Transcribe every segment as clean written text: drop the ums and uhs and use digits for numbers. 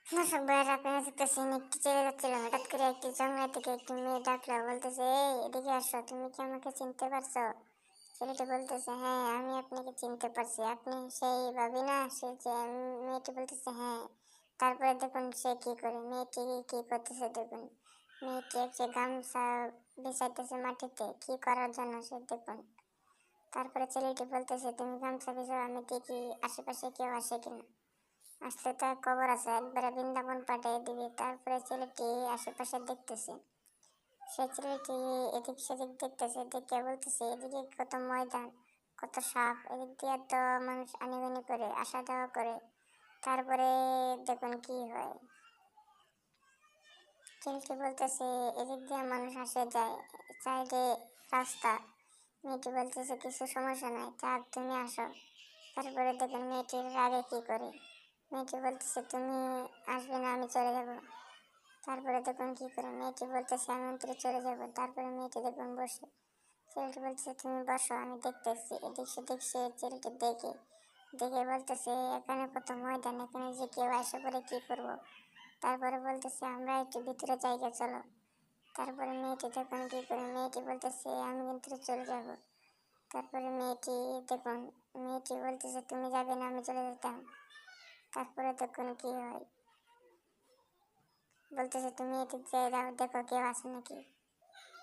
দর্শক ভাইয়েরা আপনারা দেখতেছেন একটি ছেলে যাচ্ছিল, হঠাৎ করে একটি জঙ্গল থেকে একটি মেয়ে ডাকলো, বলতেছে এই এদিকে আসো, তুমি কি আমাকে চিনতে পারছো? ছেলেটি বলতেছে হ্যাঁ আমি আপনাকে চিনতে পারছি, আপনি সেই ভাবি না? সে যে মেয়েটি বলতেছে হ্যাঁ। তারপরে দেখুন সে কি করে, মেয়েটি কি করতেছে দেখুন। মেয়েটি একটা গামছা বিছাইতেছে মাটিতে, কি করার জন্য সে দেখুন। তারপরে ছেলেটি বলতেছে তুমি গামছা বিছাও, আমি দেখি আশেপাশে কেউ আসে কিনা। আসলে তো এক খবর আছে, একবারে বৃন্দাবন পাঠিয়ে দিবি। তারপরে ছেলেটি আশেপাশে দেখতেছে, সে ছেলেটি এদিক সেদিক দেখতেছে, দেখে বলতেছে এদিকে কত ময়দান, কত সাপ, এদিক দিয়ে তো মানুষ আনাগোনা করে, আসা যাওয়া করে। তারপরে দেখুন কি হয়, ছেলেটি বলতেছে এদিক দিয়ে মানুষ আসে যায়, সাইডে রাস্তা। মেয়েটি বলতেছে কিছু সমস্যা নাই, থাক তুমি আসো। তারপরে দেখুন মেয়েটির রাগে কি করে, মেয়েটি বলতেছে তুমি আসবে না, আমি চলে যাব। তারপরে দেখুন কি করে, মেয়েটি বলতেছে আমি অন্তরে চলে যাব। তারপরে মেয়েটি দেখুন বসে, ছেলেটি বলতেছে তুমি বসো, আমি দেখতেছি। এদিক সেদিক সে ছেলেটি দেখে দেখে বলতেছে এখানে কত ময়দান, এখানে যে কেউ এসে পড়ে কি করব। তারপরে বলতেছে আমরা একটু ভিতরে জায়গা চলো। তারপরে মেয়েটি দেখুন কি করে, মেয়েটি বলতেছে আমি ভিতরে চলে যাব। তারপরে মেয়েটি দেখুন, মেয়েটি বলতেছে তুমি যাবে না, আমি চলে যেতাম। তারপরে দেখুন কি হয়, বলতেছে তুমি এদিক দিয়ে যাও, দেখো কেউ আছে নাকি।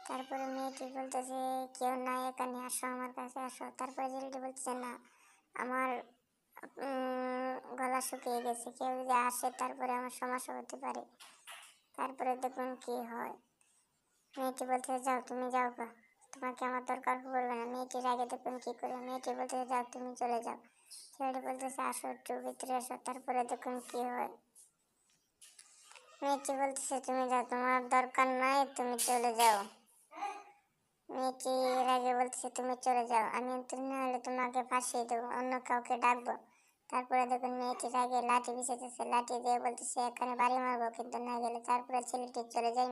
তারপরে মেয়েটি বলতেছে কেউ নাই এখানে, আসো আমার কাছে আসো। তারপরে ছেলেটি বলতেছে না, আমার গলা শুকিয়ে গেছে, কেউ যদি আসে তারপরে আমার সমস্যা হতে পারে। তারপরে দেখুন কি হয়, মেয়েটি বলতেছে যাও তুমি যাও গা, তোমাকে আমার দরকার পড়বে না। মেয়েটির আগে দেখুন কি করে, মেয়েটি বলতেছে যাও তুমি চলে যাও। ছেলেটি বলতেছে আসো একটু ভিতরে আসো। তারপরে দেখুন কি হয়, মেয়েটি বলতেছে তুমি যাও, তোমার দরকার নাই, তুমি চলে যাও। মেয়েটি এর আগে বলতেছে তুমি চলে যাও, আমি তুমি না হলে তোমাকে ফাঁসিয়ে দেবো, অন্য কাউকে ডাকবো। তারপরে দেখুন মেয়েটির আগে লাঠি বিছাইতেছে, লাঠি দিয়ে বলতেছে এখানে বাড়ি মারবো কিন্তু না গেলে। তারপরে ছেলেটি চলে যায়।